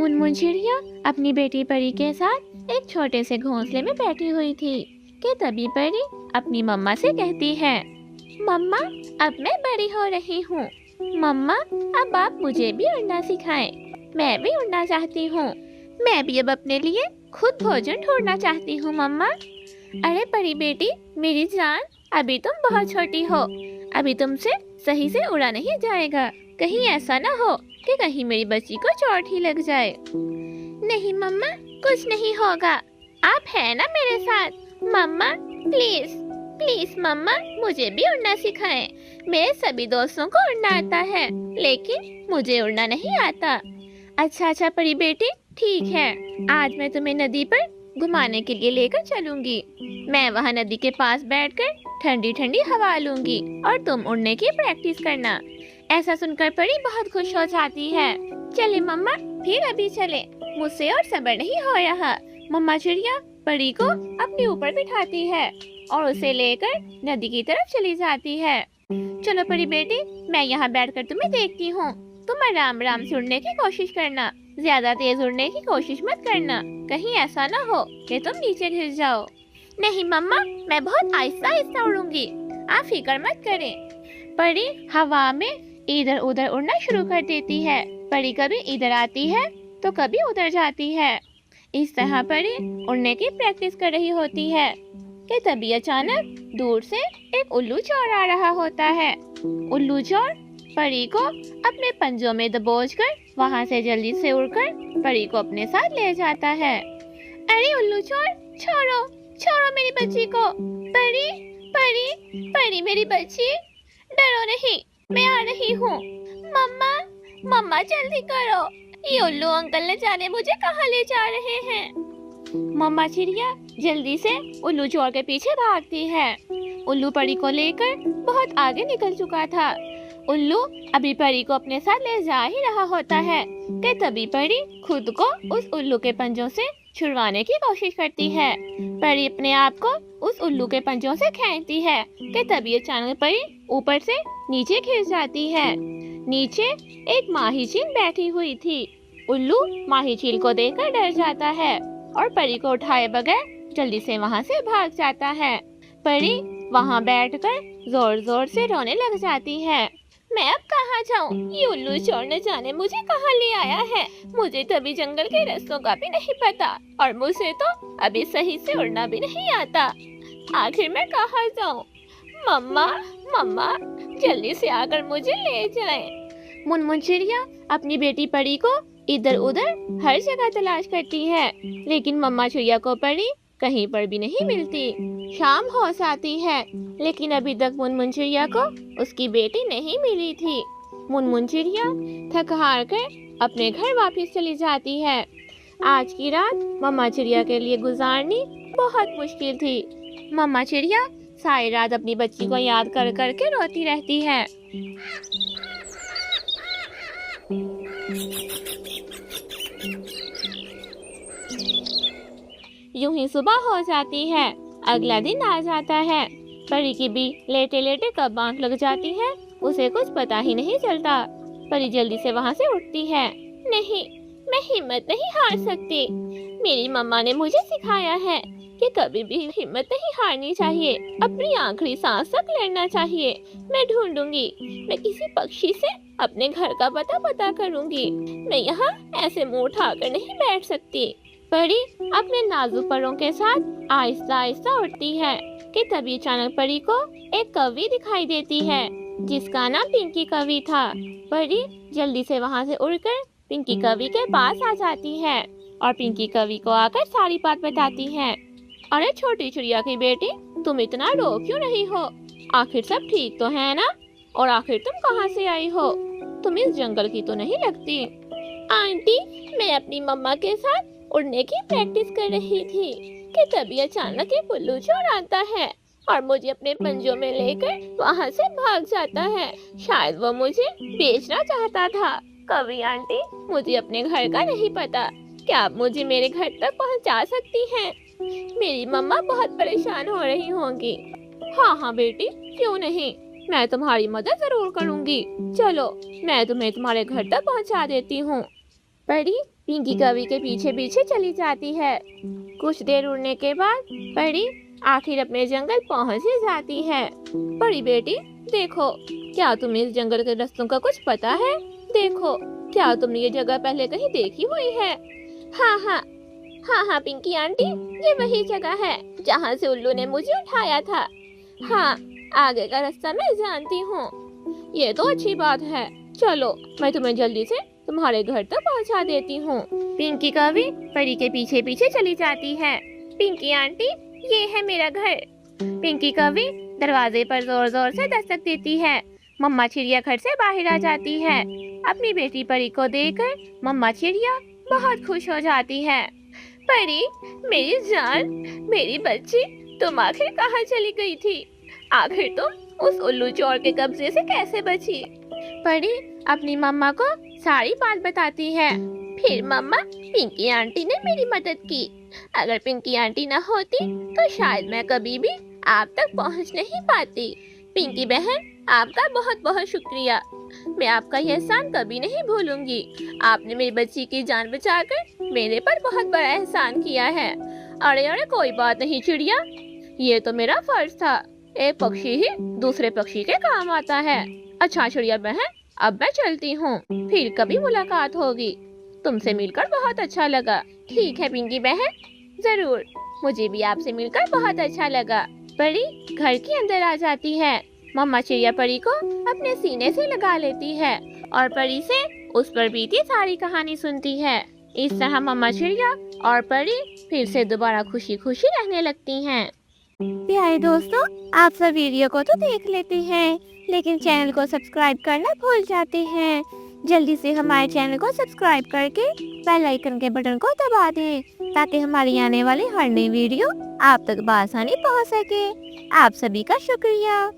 मुनमुन चिड़िया अपनी बेटी परी के साथ एक छोटे से घोंसले में बैठी हुई थी कि तभी परी अपनी मम्मा से कहती है, मम्मा अब मैं बड़ी हो रही हूँ। मम्मा अब आप मुझे भी उड़ना सिखाएं। मैं भी उड़ना चाहती हूँ। मैं भी अब अपने लिए खुद भोजन ढूंढना चाहती हूँ मम्मा। अरे परी बेटी मेरी जान, अभी तुम बहुत छोटी हो, अभी तुमसे सही से उड़ा नहीं जाएगा। कहीं ऐसा ना हो कि कहीं मेरी बच्ची को चोट ही लग जाए। नहीं मम्मा कुछ नहीं होगा, आप है ना मेरे साथ। मम्मा प्लीज प्लीज मम्मा मुझे भी उड़ना सिखाएं। मेरे सभी दोस्तों को उड़ना आता है लेकिन मुझे उड़ना नहीं आता। अच्छा परी बेटी ठीक है, आज मैं तुम्हें नदी पर घुमाने के लिए लेकर चलूंगी। मैं वहाँ नदी के पास बैठकर ठंडी ठंडी हवा लूंगी और तुम उड़ने की प्रैक्टिस करना। ऐसा सुनकर परी बहुत खुश हो जाती है। चले मम्मा फिर अभी चले, मुझसे और सब्र नहीं हो रहा। मम्मा चिड़िया परी को अपने ऊपर बिठाती है और उसे लेकर नदी की तरफ चली जाती है। चलो परी बेटी मैं यहाँ बैठकर तुम्हें देखती हूँ। तुम आराम आराम से उड़ने की कोशिश करना, ज्यादा तेज उड़ने की कोशिश मत करना, कहीं ऐसा ना हो कि तुम नीचे गिर जाओ। नहीं मम्मा मैं बहुत आहिस्ता आहिस्ता उड़ूंगी, आप फिक्र मत करें। परी हवा में इधर उधर उड़ना शुरू कर देती है। परी कभी इधर आती है तो कभी उधर जाती है। इस तरह परी उड़ने की प्रैक्टिस कर रही होती है कि तभी अचानक दूर से एक उल्लू चोर आ रहा होता है। उल्लू चोर परी को अपने पंजों में दबोचकर वहाँ से जल्दी से उड़कर परी को अपने साथ ले जाता है। अरे उल्लू चोर छोड़ो छोड़ो मेरी बच्ची को। परी परी परी मेरी बच्ची, डरो नहीं, मैं आ रही हूँ। मम्मा मम्मा जल्दी करो, ये उल्लू अंकल न जाने मुझे कहाँ ले जा रहे हैं। मम्मा चिड़िया जल्दी से उल्लू चोर के पीछे भागती है। उल्लू परी को लेकर बहुत आगे निकल चुका था। उल्लू अभी परी को अपने साथ ले जा ही रहा होता है कि तभी परी खुद को उस उल्लू के पंजों से छुड़वाने की कोशिश करती है। परी अपने आप को उस उल्लू के पंजों से खींचती है कि तभी अचानक परी ऊपर से नीचे गिर जाती है। नीचे एक माही चील बैठी हुई थी। उल्लू माही चील को देखकर डर जाता है और परी को उठाए बगैर जल्दी से वहाँ से भाग जाता है। परी वहाँ बैठकर जोर जोर से रोने लग जाती है। मैं अब कहाँ जाऊँ? ये उल्लू चोर न जाने मुझे कहाँ ले आया है। मुझे तभी जंगल के रास्तों का भी नहीं पता और मुझे तो अभी सही से उड़ना भी नहीं आता। आखिर मैं कहाँ जाऊँ? मम्मा मम्मा जल्दी से आकर मुझे ले जाएं। मुनमुन चिड़िया अपनी बेटी परी को इधर उधर हर जगह तलाश करती है लेकिन मम्मा चिड़िया को परी कहीं पर भी नहीं मिलती। शाम हो जाती है लेकिन अभी तक मुनमुन चिड़िया को उसकी बेटी नहीं मिली थी। मुनमुन चिड़िया थक हार कर अपने घर वापस चली जाती है। आज की रात मम्मा चिड़िया के लिए गुजारनी बहुत मुश्किल थी। मम्मा चिड़िया सारी रात अपनी बच्ची को याद कर कर के रोती रहती है। यूं ही सुबह हो जाती है। अगला दिन आ जाता है। परी की भी लेटे लेटे कब आंख लग जाती है उसे कुछ पता ही नहीं चलता। परी जल्दी से वहाँ से उठती है। नहीं मैं हिम्मत नहीं हार सकती। मेरी मम्मा ने मुझे सिखाया है कि कभी भी हिम्मत नहीं हारनी चाहिए, अपनी आखिरी सांस तक लड़ना चाहिए। मैं ढूंढूंगी, मैं किसी पक्षी से अपने घर का पता करूंगी। मैं यहाँ ऐसे मुंह उठाकर नहीं बैठ सकती। परी अपने नाजुक परों के साथ आहिस्ता आहिस्ता उठती है कि तभी अचानक परी को एक कौवी दिखाई देती है जिसका नाम पिंकी कौवी था। परी जल्दी से वहाँ से उड़कर पिंकी कौवी के पास आ जाती है और पिंकी कौवी को आकर सारी बात बताती है। अरे छोटी चिड़िया की बेटी, तुम इतना रो क्यों रही हो? आखिर सब ठीक तो है ना? और आखिर तुम कहाँ से आई हो? तुम इस जंगल की तो नहीं लगती। आंटी मैं अपनी मम्मा के साथ उड़ने की प्रैक्टिस कर रही थी कि तभी अचानक एक उल्लू चोर आता है और मुझे अपने पंजों में लेकर वहाँ से भाग जाता है। शायद वो मुझे बेचना चाहता था। कवि आंटी मुझे अपने घर का नहीं पता, क्या आप मुझे मेरे घर तक पहुँचा सकती हैं? मेरी मम्मा बहुत परेशान हो रही होंगी। हाँ बेटी क्यों नहीं, मैं तुम्हारी मदद जरूर करूँगी। चलो मैं तुम्हें तुम्हारे घर तक पहुँचा देती हूँ। परी पिंकी कवि के पीछे पीछे चली जाती है। कुछ देर उड़ने के बाद परी आखिर अपने जंगल पहुंच ही जाती है। परी बेटी देखो, क्या तुम्हें इस जंगल के रास्तों का कुछ पता है? देखो, क्या तुमने ये जगह पहले कहीं देखी हुई है? हाँ हाँ, हाँ पिंकी आंटी, ये वही जगह है जहाँ से उल्लू ने मुझे उठाया था। हाँ, आगे का रास्ता मैं जानती हूँ। ये तो अच्छी बात है। चलो, मैं तुम्हें जल्दी से तुम्हारे घर तक पहुँचा देती हूँ। पिंकी कवि परी के पीछे पीछे चली जाती है। पिंकी आंटी, ये है मेरा घर। पिंकी कवि दरवाजे पर जोर जोर से दस्तक देती है। मम्मा चिड़िया घर से बाहर आ जाती है। अपनी बेटी परी को देखकर मम्मा चिड़िया बहुत खुश हो जाती है। परी, मेरी जान, मेरी बच्ची, तुम आखिर कहाँ चली गई थी? आखिर तुम उस उल्लू चोर के कब्जे से कैसे बची? परी अपनी मम्मा को सारी बात बताती है। फिर मम्मा, पिंकी आंटी ने मेरी मदद की। अगर पिंकी आंटी न होती तो शायद मैं कभी भी आप तक पहुंच नहीं पाती। पिंकी बहन, आपका बहुत बहुत शुक्रिया। मैं आपका यह एहसान कभी नहीं भूलूंगी। आपने मेरी बच्ची की जान बचाकर मेरे पर बहुत बड़ा एहसान किया है। अरे अरे, कोई बात नहीं चिड़िया, ये तो मेरा फर्ज था। एक पक्षी ही दूसरे पक्षी के काम आता है। अच्छा चिड़िया बहन, अब मैं चलती हूँ, फिर कभी मुलाकात होगी। तुमसे मिलकर बहुत अच्छा लगा। ठीक है पिंकी बहन, जरूर, मुझे भी आपसे मिलकर बहुत अच्छा लगा। परी घर के अंदर आ जाती है। मम्मा चिड़िया परी को अपने सीने से लगा लेती है और परी से उस पर बीती सारी कहानी सुनती है। इस तरह मम्मा चिड़िया और परी फिर से दोबारा खुशी खुशी रहने लगती हैं। प्यारे दोस्तों, आप सब वीडियो को तो देख लेते हैं, लेकिन चैनल को सब्सक्राइब करना भूल जाते हैं। जल्दी से हमारे चैनल को सब्सक्राइब करके बेल आइकन के बटन को दबा दें, ताकि हमारी आने वाली हर नई वीडियो आप तक बआसानी पहुंच सके। आप सभी का शुक्रिया।